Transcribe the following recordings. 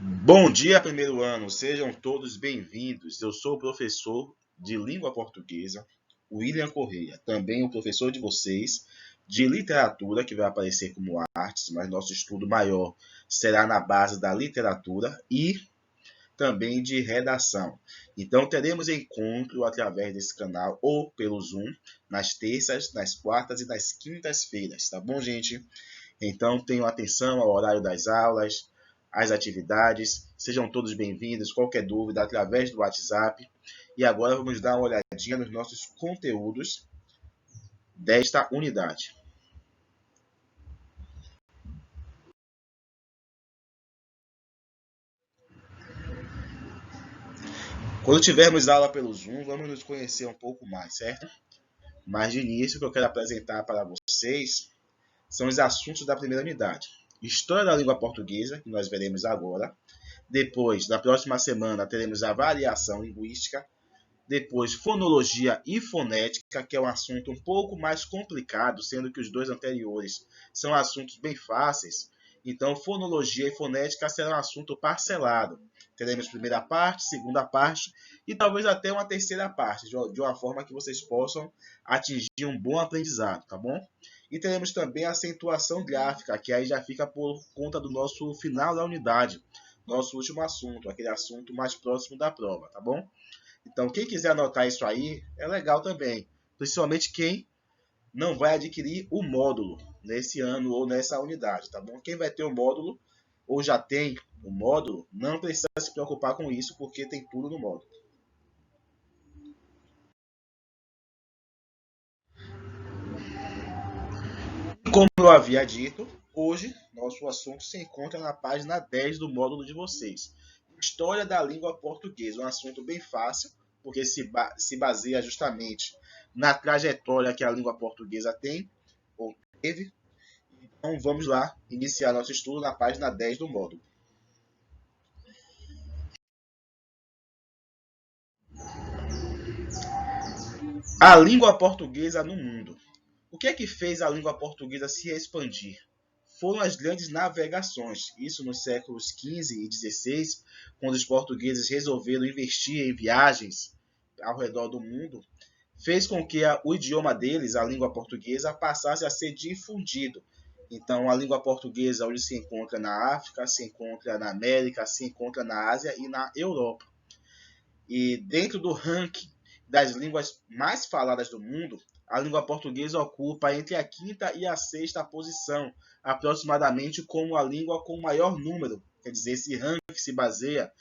Bom dia, primeiro ano, sejam todos bem-vindos. Eu sou o professor de língua portuguesa, William Correia, também o professor de vocês de literatura, que vai aparecer como artes, mas nosso estudo maior será na base da literatura e também de redação. Então, teremos encontro através desse canal ou pelo Zoom nas terças, nas quartas e nas quintas-feiras, tá bom, gente? Então, tenham atenção ao horário das aulas, às atividades. Sejam todos bem-vindos. Qualquer dúvida, através do WhatsApp. E agora vamos dar uma olhadinha nos nossos conteúdos desta unidade. Quando tivermos aula pelo Zoom, vamos nos conhecer um pouco mais, certo? Mas de início, o que eu quero apresentar para vocês são os assuntos da primeira unidade. História da língua portuguesa, que nós veremos agora. Depois, na próxima semana, teremos a variação linguística. Depois, fonologia e fonética, que é um assunto um pouco mais complicado, sendo que os dois anteriores são assuntos bem fáceis. Então, fonologia e fonética será um assunto parcelado. Teremos primeira parte, segunda parte e talvez até uma terceira parte, de uma forma que vocês possam atingir um bom aprendizado, tá bom? E teremos também a acentuação gráfica, que aí já fica por conta do nosso final da unidade, nosso último assunto, aquele assunto mais próximo da prova, tá bom? Então, quem quiser anotar isso aí, é legal também. Principalmente quem não vai adquirir o módulo nesse ano ou nessa unidade, tá bom? Quem vai ter o módulo ou já tem o módulo, não precisa se preocupar com isso, porque tem tudo no módulo. Como eu havia dito, hoje nosso assunto se encontra na página 10 do módulo de vocês. História da língua portuguesa, um assunto bem fácil, porque se baseia justamente na trajetória que a língua portuguesa tem, ou teve. Então vamos lá iniciar nosso estudo na página 10 do módulo. A língua portuguesa no mundo. O que é que fez a língua portuguesa se expandir? Foram as grandes navegações, isso nos séculos XV e XVI, quando os portugueses resolveram investir em viagens ao redor do mundo, fez com que o idioma deles, a língua portuguesa, passasse a ser difundido. Então, a língua portuguesa hoje se encontra na África, se encontra na América, se encontra na Ásia e na Europa. E dentro do ranking das línguas mais faladas do mundo, a língua portuguesa ocupa entre a quinta e a sexta posição, aproximadamente como a língua com o maior número. Quer dizer, esse ranking se baseia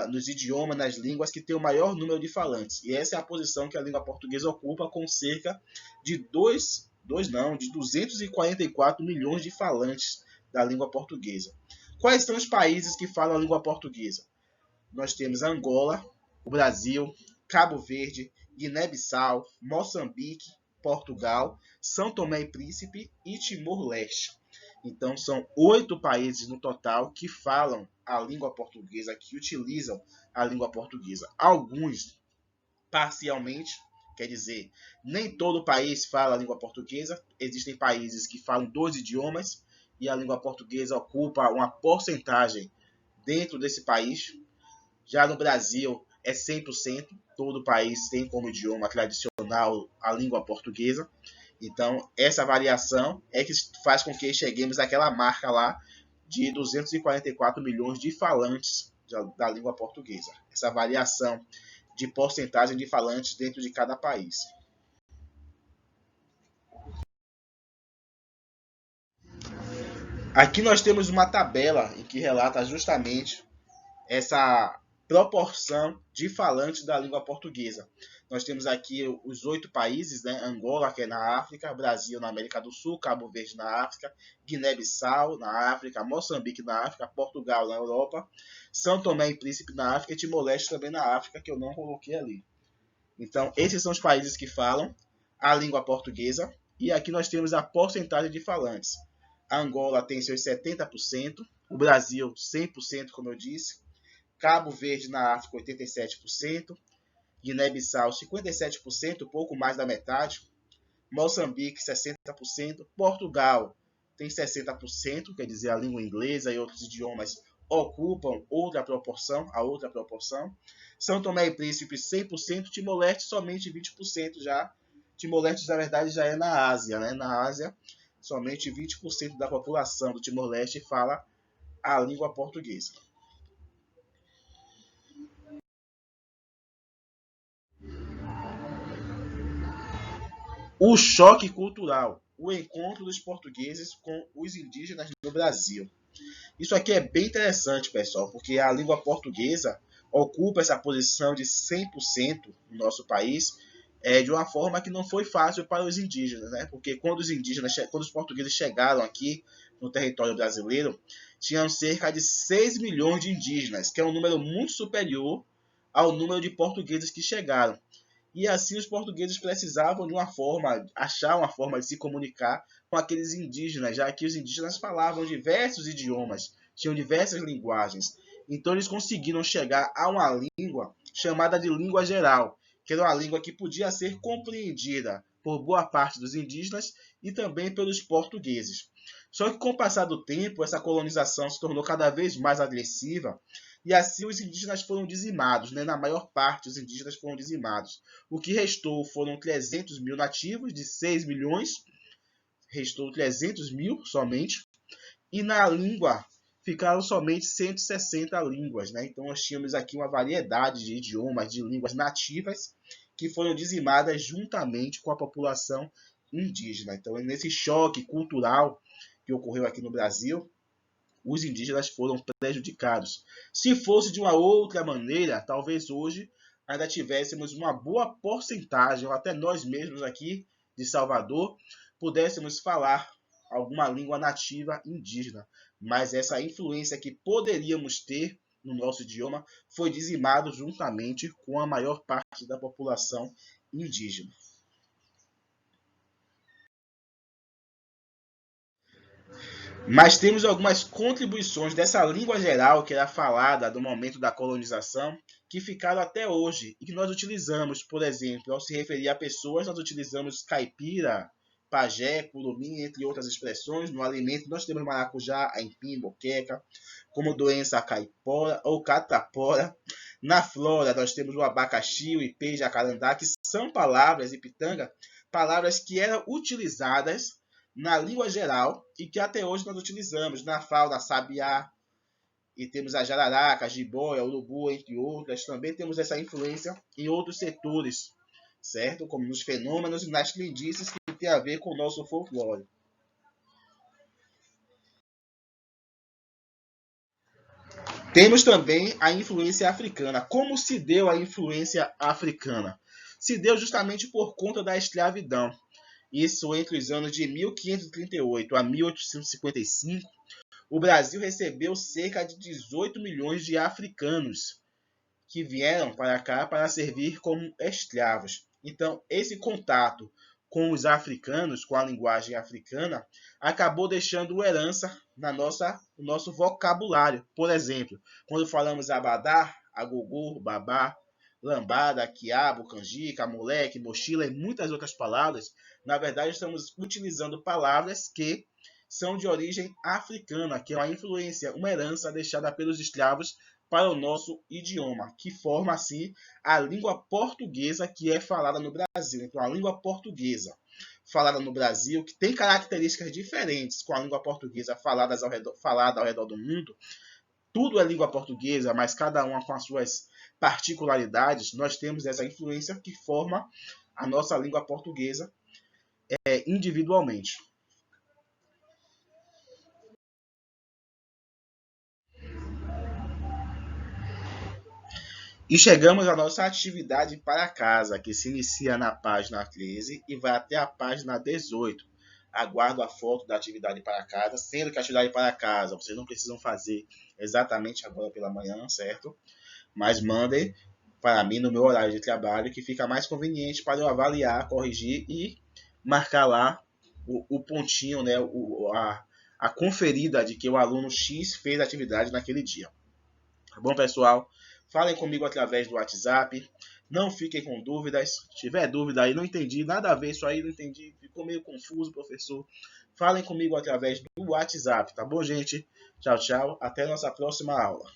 nos idiomas, nas línguas que tem o maior número de falantes. E essa é a posição que a língua portuguesa ocupa, com cerca de de 244 milhões de falantes da língua portuguesa. Quais são os países que falam a língua portuguesa? Nós temos Angola, o Brasil, Cabo Verde, Guiné-Bissau, Moçambique, Portugal, São Tomé e Príncipe e Timor-Leste. Então, são 8 países no total que falam a língua portuguesa, que utilizam a língua portuguesa. Alguns parcialmente, quer dizer, nem todo país fala a língua portuguesa. Existem países que falam 2 idiomas e a língua portuguesa ocupa uma porcentagem dentro desse país. Já no Brasil é 100%, todo o país tem como idioma tradicional a língua portuguesa. Então, essa variação é que faz com que cheguemos àquela marca lá de 244 milhões de falantes da língua portuguesa. Essa variação de porcentagem de falantes dentro de cada país. Aqui nós temos uma tabela em que relata justamente essa proporção de falantes da língua portuguesa. Nós temos aqui os 8 países, né? Angola, que é na África, Brasil na América do Sul, Cabo Verde na África, Guiné-Bissau na África, Moçambique na África, Portugal na Europa, São Tomé e Príncipe na África e Timor-Leste também na África, que eu não coloquei ali. Então, esses são os países que falam a língua portuguesa. E aqui nós temos a porcentagem de falantes. A Angola tem seus 70%, o Brasil 100%, como eu disse, Cabo Verde na África 87%, Guiné-Bissau 57%, pouco mais da metade, Moçambique 60%, Portugal tem 60%, quer dizer, a língua inglesa e outros idiomas ocupam outra proporção, a outra proporção. São Tomé e Príncipe 100%, Timor-Leste somente 20% já. Timor-Leste, na verdade, já é na Ásia, né? Na Ásia, somente 20% da população do Timor-Leste fala a língua portuguesa. O choque cultural, o encontro dos portugueses com os indígenas no Brasil. Isso aqui é bem interessante, pessoal, porque a língua portuguesa ocupa essa posição de 100% no nosso país, de uma forma que não foi fácil para os indígenas, né? Porque quando os portugueses chegaram aqui no território brasileiro, tinham cerca de 6 milhões de indígenas, que é um número muito superior ao número de portugueses que chegaram. E assim os portugueses precisavam de achar uma forma de se comunicar com aqueles indígenas, já que os indígenas falavam diversos idiomas, tinham diversas linguagens. Então eles conseguiram chegar a uma língua chamada de língua geral, que era uma língua que podia ser compreendida por boa parte dos indígenas e também pelos portugueses. Só que com o passar do tempo, essa colonização se tornou cada vez mais agressiva e assim os indígenas foram dizimados, né? Na maior parte, os indígenas foram dizimados. O que restou foram 300 mil nativos, de 6 milhões, restou 300 mil somente. E na língua, ficaram somente 160 línguas, né? Então nós tínhamos aqui uma variedade de idiomas, de línguas nativas, que foram dizimadas juntamente com a população indígena. Então, nesse choque cultural que ocorreu aqui no Brasil, os indígenas foram prejudicados. Se fosse de uma outra maneira, talvez hoje ainda tivéssemos uma boa porcentagem, ou até nós mesmos aqui de Salvador, pudéssemos falar alguma língua nativa indígena. Mas essa influência que poderíamos ter no nosso idioma foi dizimado juntamente com a maior parte da população indígena. Mas temos algumas contribuições dessa língua geral que era falada no momento da colonização, que ficaram até hoje e que nós utilizamos, por exemplo, ao se referir a pessoas, nós utilizamos caipira, pajé, curumim, entre outras expressões. No alimento nós temos maracujá, aipim, moqueca, como doença caipora ou catapora. Na flora nós temos o abacaxi, o ipê, jacarandá, que são palavras, e pitanga, palavras que eram utilizadas na língua geral e que até hoje nós utilizamos na fauna, sabiá, e temos a jararaca, a jiboia, o urubu, entre outras. Também temos essa influência em outros setores, certo? Como nos fenômenos e nas crendices que tem a ver com o nosso folclore. Temos também a influência africana. Como se deu a influência africana? Se deu justamente por conta da escravidão. Isso entre os anos de 1538 a 1855, o Brasil recebeu cerca de 18 milhões de africanos que vieram para cá para servir como escravos. Então, esse contato com os africanos, com a linguagem africana, acabou deixando herança no nosso vocabulário. Por exemplo, quando falamos abadá, agogô, babá, lambada, quiabo, canjica, moleque, mochila e muitas outras palavras, na verdade estamos utilizando palavras que são de origem africana, que é uma influência, uma herança deixada pelos escravos para o nosso idioma, que forma assim a língua portuguesa que é falada no Brasil. Então, a língua portuguesa falada no Brasil, que tem características diferentes com a língua portuguesa falada ao redor do mundo, tudo é língua portuguesa, mas cada uma com as suas particularidades, nós temos essa influência que forma a nossa língua portuguesa individualmente. E chegamos à nossa atividade para casa, que se inicia na página 13 e vai até a página 18. Aguardo a foto da atividade para casa, sendo que a atividade para casa vocês não precisam fazer exatamente agora pela manhã, certo? Mas mandem para mim no meu horário de trabalho, que fica mais conveniente para eu avaliar, corrigir e marcar lá o pontinho, né? A conferida de que o aluno X fez a atividade naquele dia. Tá bom, pessoal? Falem comigo através do WhatsApp. Não fiquem com dúvidas. Se tiver dúvida aí, não entendi nada a ver isso aí, não entendi, ficou meio confuso, professor. falem comigo através do WhatsApp, tá bom, gente? Tchau, tchau. Até a nossa próxima aula.